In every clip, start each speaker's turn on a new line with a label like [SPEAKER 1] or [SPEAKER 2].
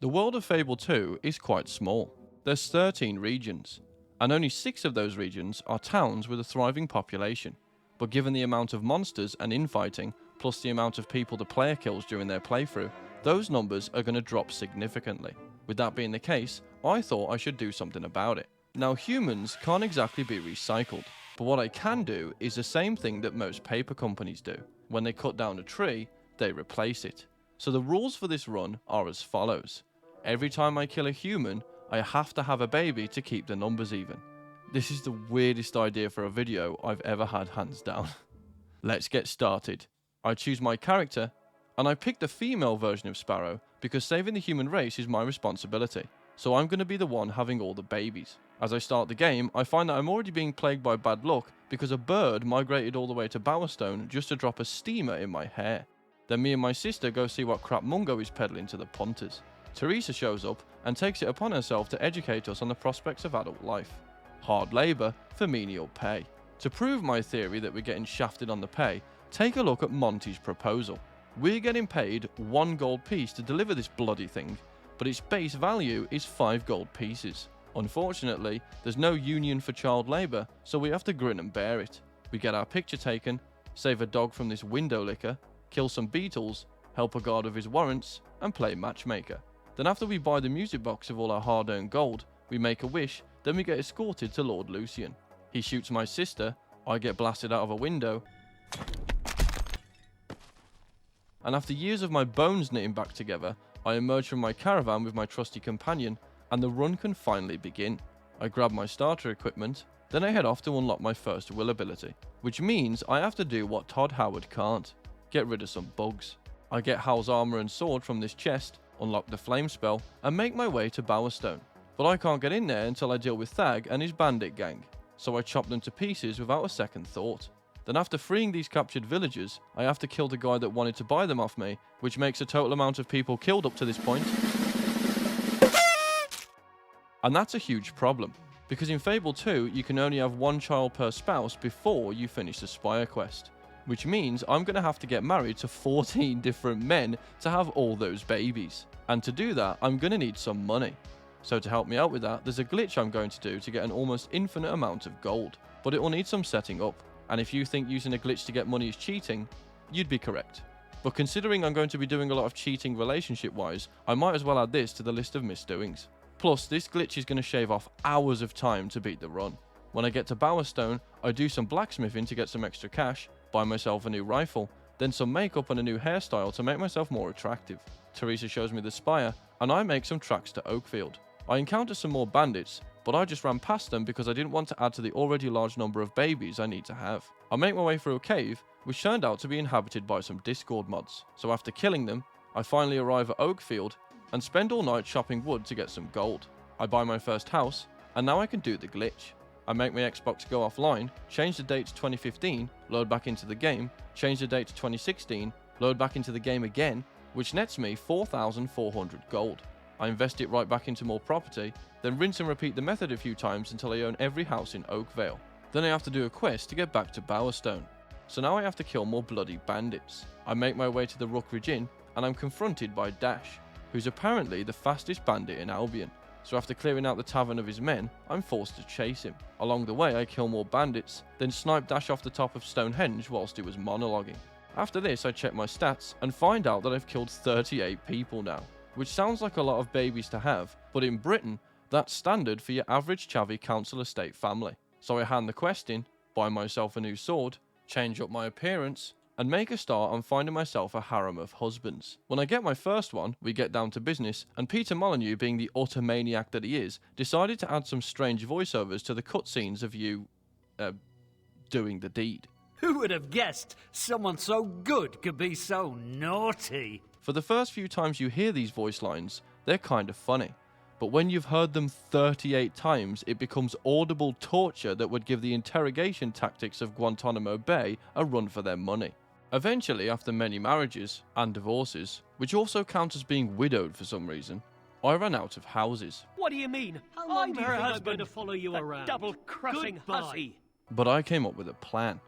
[SPEAKER 1] The world of Fable 2 is quite small. There's 13 regions, and only 6 of those regions are towns with a thriving population. But given the amount of monsters and infighting, plus the amount of people the player kills during their playthrough, those numbers are going to drop significantly. With that being the case, I thought I should do something about it. Now, humans can't exactly be recycled, but what I can do is the same thing that most paper companies do. When they cut down a tree, they replace it. So the rules for this run are as follows. Every time I kill a human, I have to have a baby to keep the numbers even. This is the weirdest idea for a video I've ever had, hands down. Let's get started. I choose my character, and I picked the female version of Sparrow because saving the human race is my responsibility. So I'm going to be the one having all the babies. As I start the game, I find that I'm already being plagued by bad luck because a bird migrated all the way to Bowerstone just to drop a steamer in my hair. Then me and my sister go see what crap Mungo is peddling to the punters. Teresa shows up and takes it upon herself to educate us on the prospects of adult life. Hard labour for menial pay. To prove my theory that we're getting shafted on the pay, take a look at Monty's proposal. We're getting paid 1 gold piece to deliver this bloody thing, but its base value is 5 gold pieces. Unfortunately, there's no union for child labour, so we have to grin and bear it. We get our picture taken, save a dog from this window licker, kill some beetles, help a guard with his warrants, and play matchmaker. Then after we buy the music box of all our hard-earned gold, we make a wish, then we get escorted to Lord Lucian. He shoots my sister, I get blasted out of a window, and after years of my bones knitting back together, I emerge from my caravan with my trusty companion, and the run can finally begin. I grab my starter equipment, then I head off to unlock my first will ability, which means I have to do what Todd Howard can't, get rid of some bugs. I get Hal's armor and sword from this chest, unlock the flame spell, and make my way to Bowerstone. But I can't get in there until I deal with Thag and his bandit gang, so I chop them to pieces without a second thought. Then after freeing these captured villagers, I have to kill the guy that wanted to buy them off me, which makes a total amount of people killed up to this point. And that's a huge problem, because in Fable 2 you can only have 1 child per spouse before you finish the Spire quest, which means I'm going to have to get married to 14 different men to have all those babies. And to do that, I'm going to need some money. So to help me out with that, there's a glitch I'm going to do to get an almost infinite amount of gold, but it will need some setting up. And if you think using a glitch to get money is cheating, you'd be correct. But considering I'm going to be doing a lot of cheating relationship-wise, I might as well add this to the list of misdoings. Plus, this glitch is going to shave off hours of time to beat the run. When I get to Bowerstone, I do some blacksmithing to get some extra cash, buy myself a new rifle, then some makeup and a new hairstyle to make myself more attractive. Teresa shows me the spire, and I make some tracks to Oakfield. I encounter some more bandits, but I just ran past them because I didn't want to add to the already large number of babies I need to have. I make my way through a cave, which turned out to be inhabited by some Discord mods. So after killing them, I finally arrive at Oakfield and spend all night chopping wood to get some gold. I buy my first house, and now I can do the glitch. I make my Xbox go offline, change the date to 2015, load back into the game, change the date to 2016, load back into the game again, which nets me 4,400 gold. I invest it right back into more property, then rinse and repeat the method a few times until I own every house in Oakvale. Then I have to do a quest to get back to Bowerstone. So now I have to kill more bloody bandits. I make my way to the Rookridge Inn, and I'm confronted by Dash, who's apparently the fastest bandit in Albion. So after clearing out the tavern of his men, I'm forced to chase him. Along the way I kill more bandits, then snipe Dash off the top of Stonehenge whilst he was monologuing. After this I check my stats and find out that I've killed 38 people now, which sounds like a lot of babies to have, but in Britain, that's standard for your average Chavvy council estate family. So I hand the quest in, buy myself a new sword, change up my appearance, and make a start on finding myself a harem of husbands. When I get my first one, we get down to business, and Peter Molyneux, being the utter maniac that he is, decided to add some strange voiceovers to the cutscenes of you, doing the deed.
[SPEAKER 2] Who would have guessed someone so good could be so naughty?
[SPEAKER 1] For the first few times you hear these voice lines, they're kind of funny. But when you've heard them 38 times, it becomes audible torture that would give the interrogation tactics of Guantanamo Bay a run for their money. Eventually, after many marriages and divorces, which also count as being widowed for some reason, I ran out of houses.
[SPEAKER 2] What do you mean?
[SPEAKER 3] How long
[SPEAKER 2] I'm
[SPEAKER 3] do you
[SPEAKER 2] her
[SPEAKER 3] think I'm
[SPEAKER 2] husband,
[SPEAKER 3] going to follow you
[SPEAKER 2] that
[SPEAKER 3] around?
[SPEAKER 2] double-crossing
[SPEAKER 3] Goodbye.
[SPEAKER 2] hussy.
[SPEAKER 1] But I came up with a plan.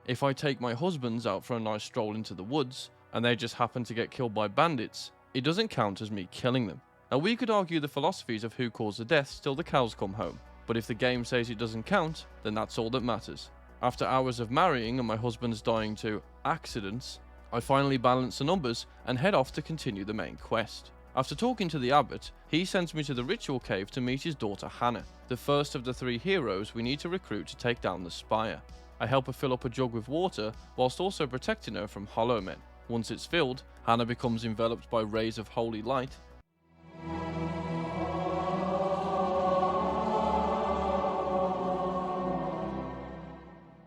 [SPEAKER 1] If I take my husbands out for a nice stroll into the woods, and they just happen to get killed by bandits, it doesn't count as me killing them. Now we could argue the philosophies of who caused the deaths till the cows come home, but if the game says it doesn't count, then that's all that matters. After hours of marrying and my husband's dying to accidents, I finally balance the numbers and head off to continue the main quest. After talking to the abbot, he sends me to the ritual cave to meet his daughter Hannah, the first of the 3 heroes we need to recruit to take down the spire. I help her fill up a jug with water, whilst also protecting her from hollow men. Once it's filled, Hannah becomes enveloped by rays of holy light.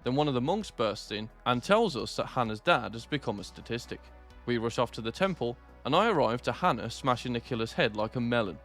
[SPEAKER 1] Then one of the monks bursts in and tells us that Hannah's dad has become a statistic. We rush off to the temple, and I arrive to Hannah smashing the killer's head like a melon.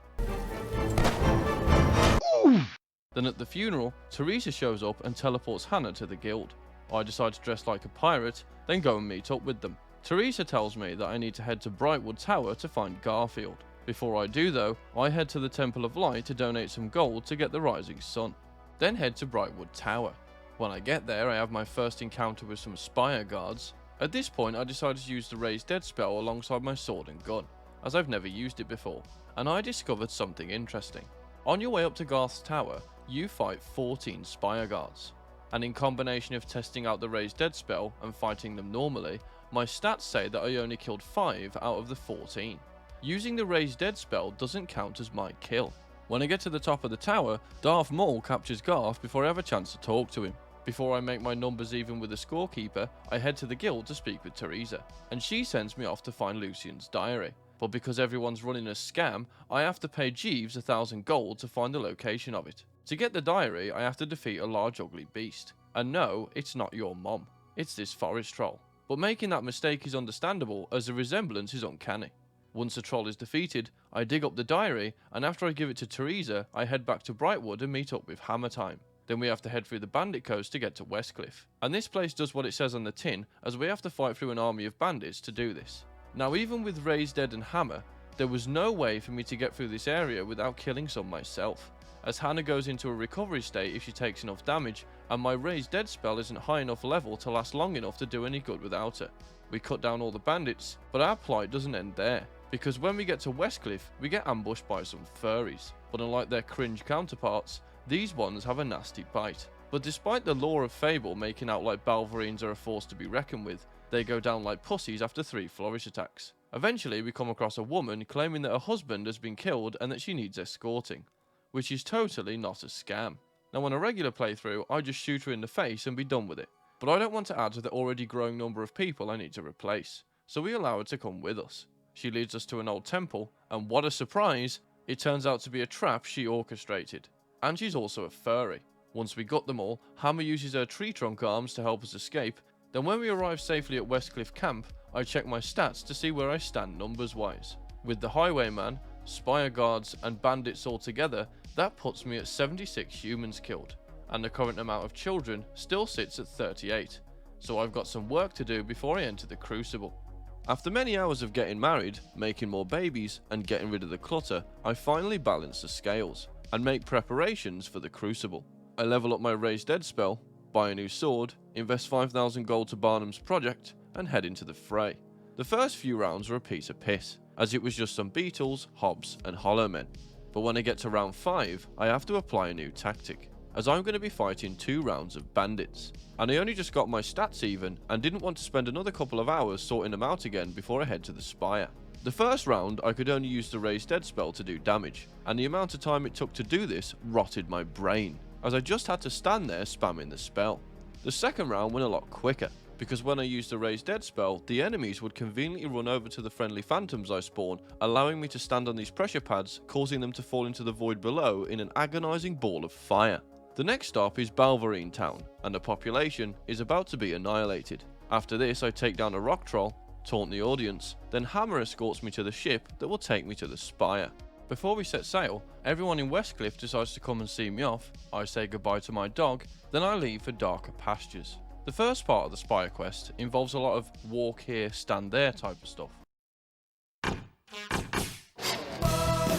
[SPEAKER 1] Then at the funeral, Teresa shows up and teleports Hannah to the guild. I decide to dress like a pirate, then go and meet up with them. Teresa tells me that I need to head to Brightwood Tower to find Garfield. Before I do though, I head to the Temple of Light to donate some gold to get the rising sun. Then head to Brightwood Tower. When I get there, I have my first encounter with some spire guards. At this point, I decided to use the Raise Dead spell alongside my sword and gun, as I've never used it before, and I discovered something interesting. On your way up to Garth's Tower, you fight 14 spire guards, and in combination of testing out the Raise Dead spell and fighting them normally, my stats say that I only killed 5 out of the 14. Using the Raise Dead spell doesn't count as my kill. When I get to the top of the tower, Darth Maul captures Garth before I have a chance to talk to him. Before I make my numbers even with the scorekeeper, I head to the guild to speak with Teresa, and she sends me off to find Lucian's diary. But because everyone's running a scam, I have to pay Jeeves 1,000 gold to find the location of it. To get the diary, I have to defeat a large ugly beast. And no, it's not your mom, it's this forest troll. But making that mistake is understandable, as the resemblance is uncanny. Once the troll is defeated, I dig up the diary, and after I give it to Teresa, I head back to Brightwood and meet up with Hammer Time. Then we have to head through the bandit coast to get to Westcliff. And this place does what it says on the tin, as we have to fight through an army of bandits to do this. Now even with Raise Dead and Hammer, there was no way for me to get through this area without killing some myself, as Hannah goes into a recovery state if she takes enough damage, and my Raise Dead spell isn't high enough level to last long enough to do any good without her. We cut down all the bandits, but our plight doesn't end there, because when we get to Westcliff, we get ambushed by some furries, but unlike their cringe counterparts, these ones have a nasty bite. But despite the lore of Fable making out like Balverines are a force to be reckoned with, they go down like pussies after 3 flourish attacks. Eventually we come across a woman claiming that her husband has been killed and that she needs escorting, which is totally not a scam. Now on a regular playthrough, I just shoot her in the face and be done with it, but I don't want to add to the already growing number of people I need to replace, so we allow her to come with us. She leads us to an old temple, and what a surprise, it turns out to be a trap she orchestrated. And she's also a furry. Once we got them all, Hammer uses her tree trunk arms to help us escape. Then when we arrive safely at Westcliff Camp, I check my stats to see where I stand numbers wise. With the Highwayman, Spire Guards and Bandits all together, that puts me at 76 humans killed. And the current amount of children still sits at 38. So I've got some work to do before I enter the Crucible. After many hours of getting married, making more babies, and getting rid of the clutter, I finally balance the scales and make preparations for the Crucible. I level up my Raise Dead spell, buy a new sword, invest 5,000 gold to Barnum's project, and head into the fray. The first few rounds were a piece of piss, as it was just some beetles, hobs, and hollow men. But when I get to round 5, I have to apply a new tactic, as I'm going to be fighting 2 rounds of bandits. And I only just got my stats even, and didn't want to spend another couple of hours sorting them out again before I head to the Spire. The first round, I could only use the Raise Dead spell to do damage, and the amount of time it took to do this rotted my brain, as I just had to stand there spamming the spell. The second round went a lot quicker, because when I used the Raise Dead spell, the enemies would conveniently run over to the friendly phantoms I spawned, allowing me to stand on these pressure pads, causing them to fall into the void below in an agonizing ball of fire. The next stop is Balverine Town, and the population is about to be annihilated. After this, I take down a rock troll, taunt the audience, then Hammer escorts me to the ship that will take me to the Spire. Before we set sail, everyone in Westcliff decides to come and see me off, I say goodbye to my dog, then I leave for darker pastures. The first part of the Spire quest involves a lot of walk here, stand there type of stuff,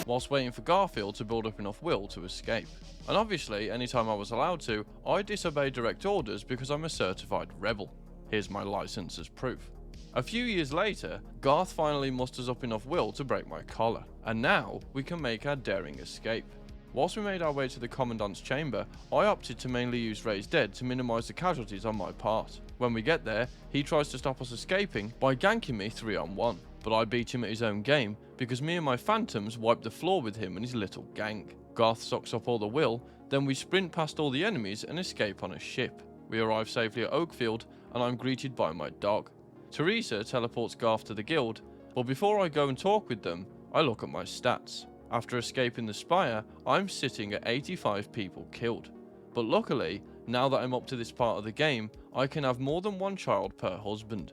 [SPEAKER 1] whilst waiting for Garfield to build up enough will to escape. And obviously, anytime I was allowed to, I disobey direct orders because I'm a certified rebel. Here's my license as proof. A few years later, Garth finally musters up enough will to break my collar, and now we can make our daring escape. Whilst we made our way to the Commandant's chamber, I opted to mainly use Raise Dead to minimise the casualties on my part. When we get there, he tries to stop us escaping by ganking me 3-on-1, but I beat him at his own game because me and my phantoms wiped the floor with him and his little gang. Garth sucks up all the will, then we sprint past all the enemies and escape on a ship. We arrive safely at Oakfield and I'm greeted by my dog. Teresa teleports Garth to the guild, but before I go and talk with them, I look at my stats. After escaping the Spire, I'm sitting at 85 people killed. But luckily, now that I'm up to this part of the game, I can have more than one child per husband.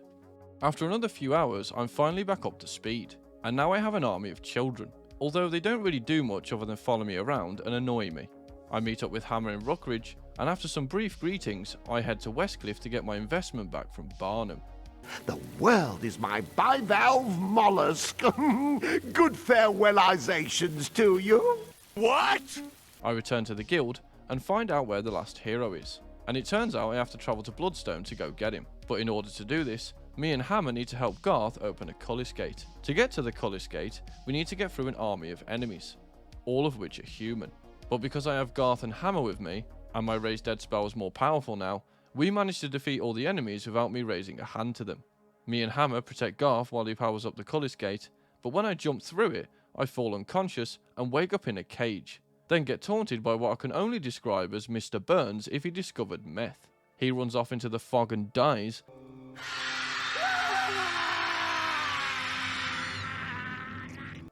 [SPEAKER 1] After another few hours, I'm finally back up to speed, and now I have an army of children, although they don't really do much other than follow me around and annoy me. I meet up with Hammer in Rookridge, and after some brief greetings, I head to Westcliff to get my investment back from Barnum.
[SPEAKER 3] The world is my bivalve mollusk. Good farewellizations to you. What?
[SPEAKER 1] I return to the guild and find out where the last hero is, and it turns out I have to travel to Bloodstone to go get him. But in order to do this, me and Hammer need to help Garth open a Cullis Gate. To get to the Cullis Gate, we need to get through an army of enemies, all of which are human. But because I have Garth and Hammer with me, and my Raise Dead spell is more powerful now, we managed to defeat all the enemies without me raising a hand to them. Me and Hammer protect Garth while he powers up the Cullis Gate, but when I jump through it, I fall unconscious and wake up in a cage, then get taunted by what I can only describe as Mr. Burns if he discovered meth. He runs off into the fog and dies.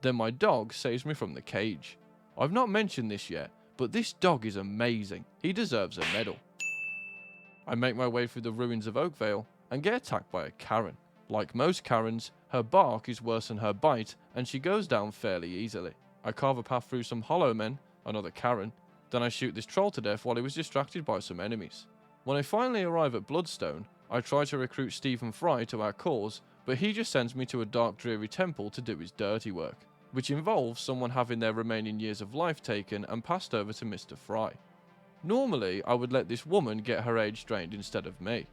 [SPEAKER 1] Then my dog saves me from the cage. I've not mentioned this yet, but this dog is amazing. He deserves a medal. I make my way through the ruins of Oakvale and get attacked by a Karen. Like most Karens, her bark is worse than her bite and she goes down fairly easily. I carve a path through some hollow men, another Karen, then I shoot this troll to death while he was distracted by some enemies. When I finally arrive at Bloodstone, I try to recruit Stephen Fry to our cause, but he just sends me to a dark dreary temple to do his dirty work, which involves someone having their remaining years of life taken and passed over to Mr. Fry. Normally, I would let this woman get her age drained instead of me,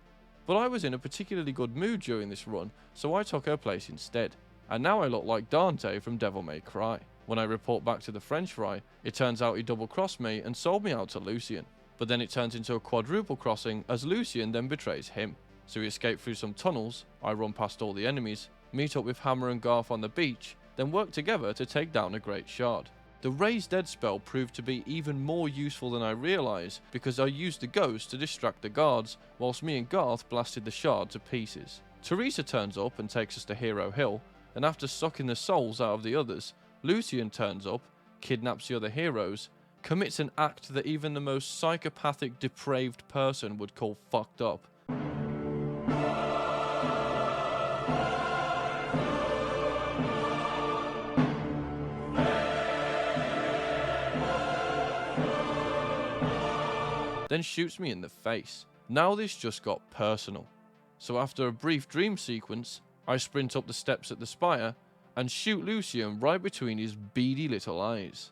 [SPEAKER 1] but I was in a particularly good mood during this run, so I took her place instead, and now I look like Dante from Devil May Cry. When I report back to the French Fry, it turns out he double-crossed me and sold me out to Lucien, but then it turns into a quadruple crossing as Lucien then betrays him. So we escape through some tunnels, I run past all the enemies, meet up with Hammer and Garth on the beach, then work together to take down a Great Shard. The Raise Dead spell proved to be even more useful than I realised because I used the ghost to distract the guards whilst me and Garth blasted the shard to pieces. Teresa turns up and takes us to Hero Hill, and after sucking the souls out of the others, Lucien turns up, kidnaps the other heroes, commits an act that even the most psychopathic, depraved person would call fucked up. Then shoots me in the face. Now this just got personal. So after a brief dream sequence, I sprint up the steps at the spire and shoot Lucien right between his beady little eyes.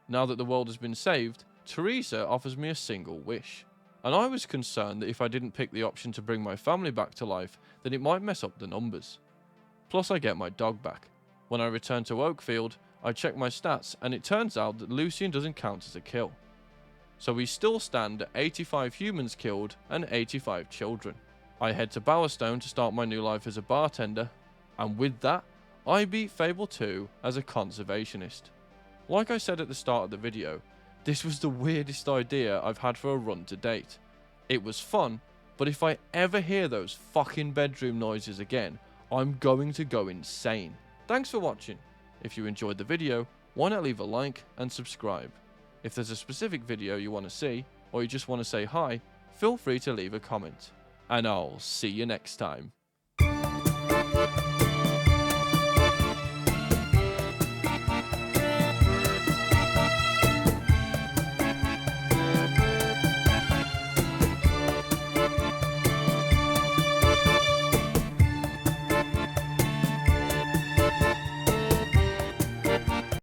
[SPEAKER 1] Now that the world has been saved, Teresa offers me a single wish, and I was concerned that if I didn't pick the option to bring my family back to life, then it might mess up the numbers. Plus I get my dog back. When I return to Oakfield, I check my stats and it turns out that Lucien doesn't count as a kill. So we still stand at 85 humans killed and 85 children. I head to Bowerstone to start my new life as a bartender, and with that, I beat Fable II as a conservationist. Like I said at the start of the video, this was the weirdest idea I've had for a run to date. It was fun, but if I ever hear those fucking bedroom noises again, I'm going to go insane. Thanks for watching. If you enjoyed the video, why not leave a like and subscribe? If there's a specific video you want to see, or you just want to say hi, feel free to leave a comment. And I'll see you next time.